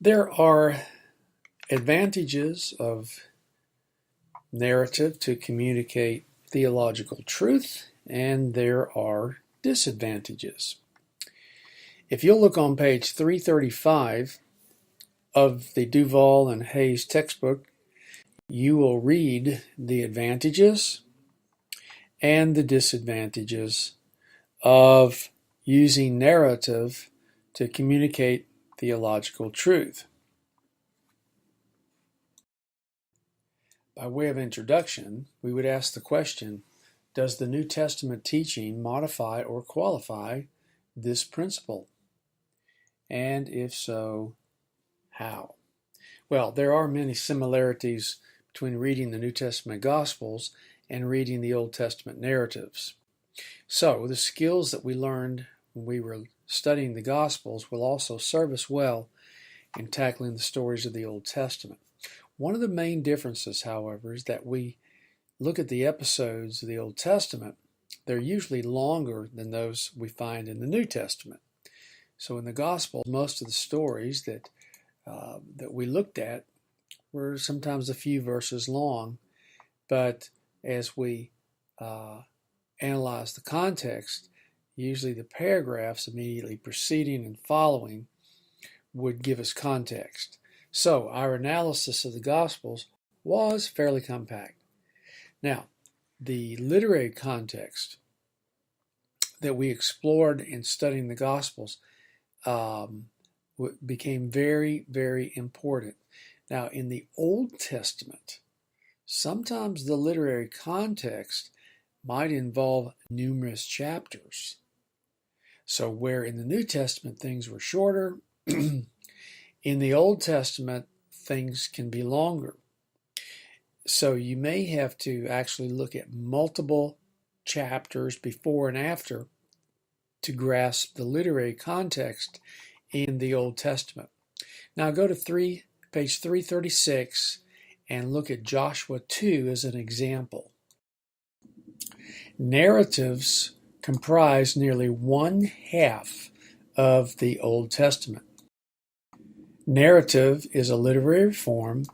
There are advantages of narrative to communicate theological truth, and there are disadvantages. If you'll look on page 335 of the Duval and Hayes textbook, you will read the advantages and the disadvantages of using narrative to communicate theological truth. By way of introduction, we would ask the question, does the New Testament teaching modify or qualify this principle? And if so, how? Well, there are many similarities between reading the New Testament Gospels and reading the Old Testament narratives. So, the skills that we learned when we were studying the Gospels will also serve us well in tackling the stories of the Old Testament. One of the main differences, however, is that we look at the episodes of the Old Testament. They're usually longer than those we find in the New Testament. So in the Gospel, most of the stories that we looked at were sometimes a few verses long, but as we analyze the context, usually the paragraphs immediately preceding and following would give us context. So our analysis of the Gospels was fairly compact. Now, the literary context that we explored in studying the Gospels became very, very important. Now, in the Old Testament, sometimes the literary context might involve numerous chapters. So where in the New Testament things were shorter, in the Old Testament things can be longer. So you may have to actually look at multiple chapters before and after to grasp the literary context in the Old Testament. Now go to page 336 and look at Joshua 2 as an example. Narratives comprise nearly 1/2 of the Old Testament. Narrative is a literary form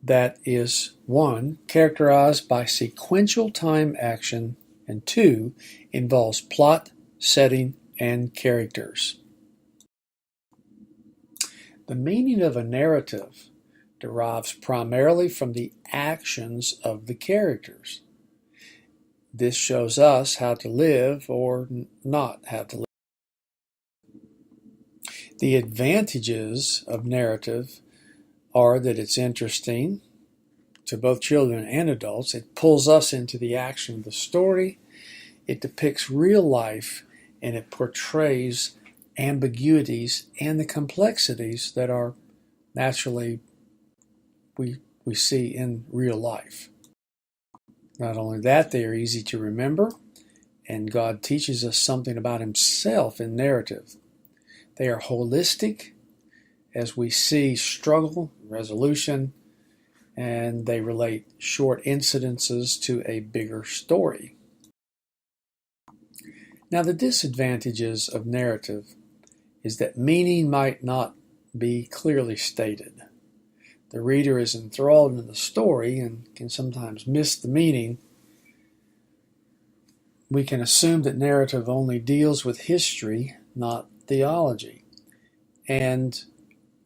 that is, 1, characterized by sequential time action, and 2, involves plot, setting, and characters. The meaning of a narrative derives primarily from the actions of the characters. This shows us how to live or not how to live. The advantages of narrative are that it's interesting to both children and adults. It pulls us into the action of the story. It depicts real life, and it portrays ambiguities and the complexities that are naturally we see in real life. Not only that, they are easy to remember, and God teaches us something about himself in narrative. They are holistic as we see struggle, resolution, and they relate short incidences to a bigger story. Now, the disadvantages of narrative is that meaning might not be clearly stated. The reader is enthralled in the story and can sometimes miss the meaning. We can assume that narrative only deals with history, not theology. And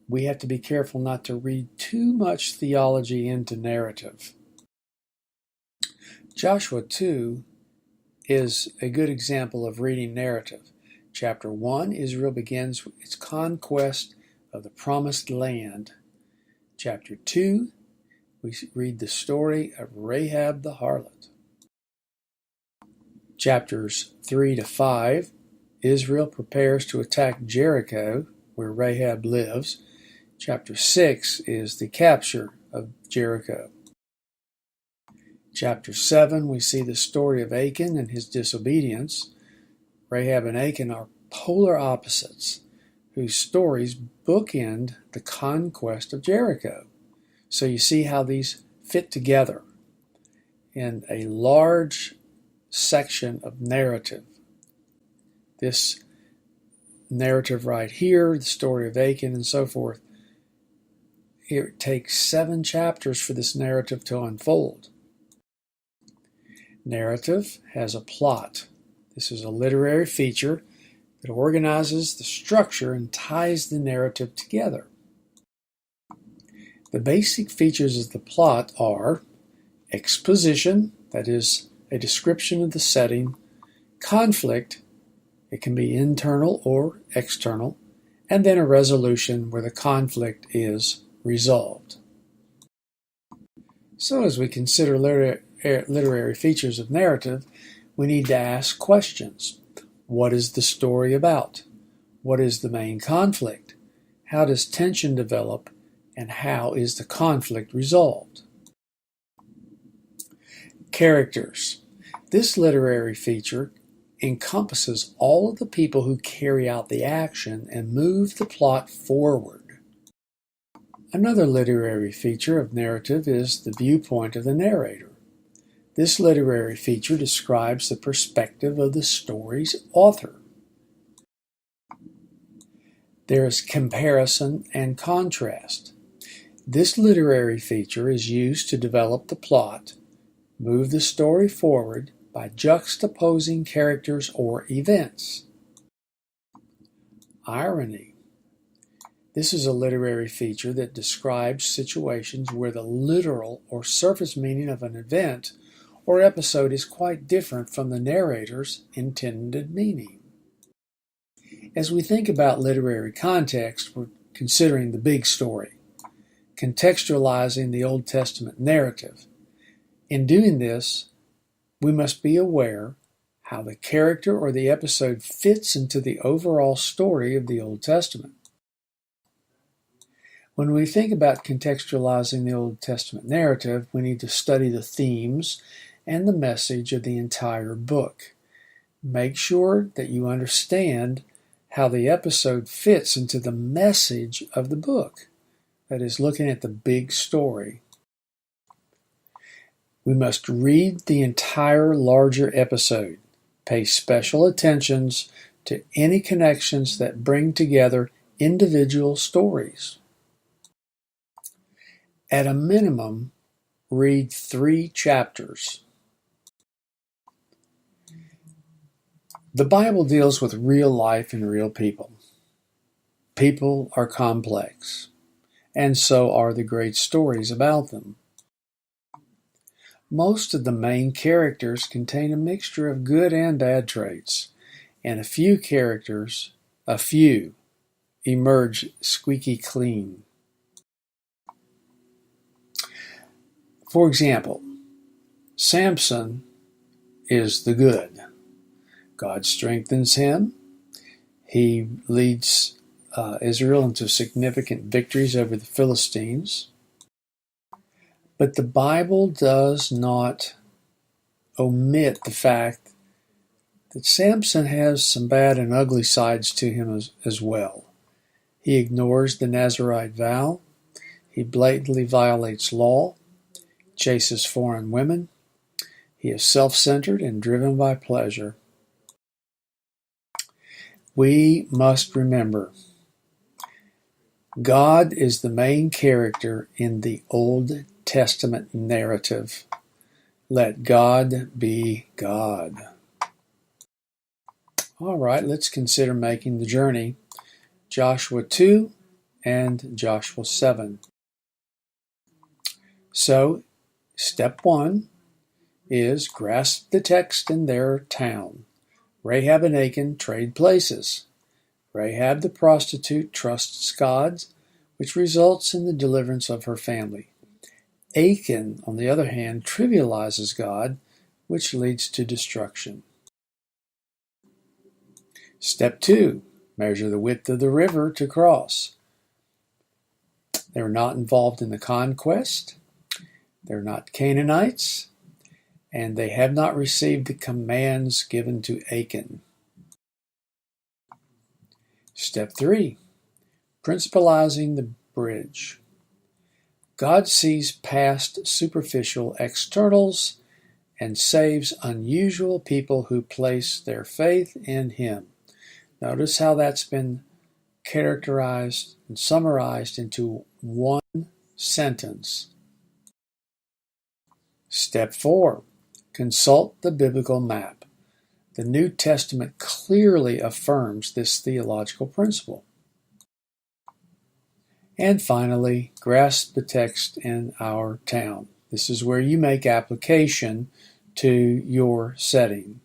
we have to be careful not to read too much theology into narrative. Joshua 2 is a good example of reading narrative. Chapter 1, Israel begins its conquest of the promised land. Chapter 2, we read the story of Rahab the harlot. Chapters 3 to 5, Israel prepares to attack Jericho, where Rahab lives. Chapter 6 is the capture of Jericho. Chapter 7, we see the story of Achan and his disobedience. Rahab and Achan are polar opposites, whose stories bookend the conquest of Jericho. So you see how these fit together in a large section of narrative. This narrative right here, the story of Achan and so forth, it takes 7 chapters for this narrative to unfold. Narrative has a plot. This is a literary feature that organizes the structure and ties the narrative together. The basic features of the plot are exposition, that is, a description of the setting, conflict, it can be internal or external, and then a resolution where the conflict is resolved. So as we consider literary features of narrative, we need to ask questions. What is the story about? What is the main conflict? How does tension develop? And how is the conflict resolved? Characters. This literary feature encompasses all of the people who carry out the action and move the plot forward. Another literary feature of narrative is the viewpoint of the narrator. This literary feature describes the perspective of the story's author. There is comparison and contrast. This literary feature is used to develop the plot, move the story forward by juxtaposing characters or events. Irony. This is a literary feature that describes situations where the literal or surface meaning of an event or episode is quite different from the narrator's intended meaning. As we think about literary context, we're considering the big story, contextualizing the Old Testament narrative. In doing this, we must be aware how the character or the episode fits into the overall story of the Old Testament. When we think about contextualizing the Old Testament narrative, we need to study the themes and the message of the entire book. Make sure that you understand how the episode fits into the message of the book, that is, looking at the big story. We must read the entire larger episode, pay special attentions to any connections that bring together individual stories. At a minimum, read 3 chapters. The Bible deals with real life and real people. People are complex, and so are the great stories about them. Most of the main characters contain a mixture of good and bad traits, and a few characters, emerge squeaky clean. For example, Samson is the good. God strengthens him. He leads Israel into significant victories over the Philistines. But the Bible does not omit the fact that Samson has some bad and ugly sides to him as well. He ignores the Nazirite vow. He blatantly violates law, chases foreign women. He is self-centered and driven by pleasure. We must remember, God is the main character in the Old Testament narrative. Let God be God. All right, let's consider making the journey. Joshua 2 and Joshua 7. So, step 1 is grasp the text in their town. Rahab and Achan trade places. Rahab the prostitute trusts God, which results in the deliverance of her family. Achan, on the other hand, trivializes God, which leads to destruction. Step 2, measure the width of the river to cross. They're not involved in the conquest. They're not Canaanites. And they have not received the commands given to Achan. Step 3, principalizing the bridge. God sees past superficial externals and saves unusual people who place their faith in Him. Notice how that's been characterized and summarized into one sentence. Step 4. Consult the biblical map. The New Testament clearly affirms this theological principle. And finally, grasp the text in our town. This is where you make application to your setting.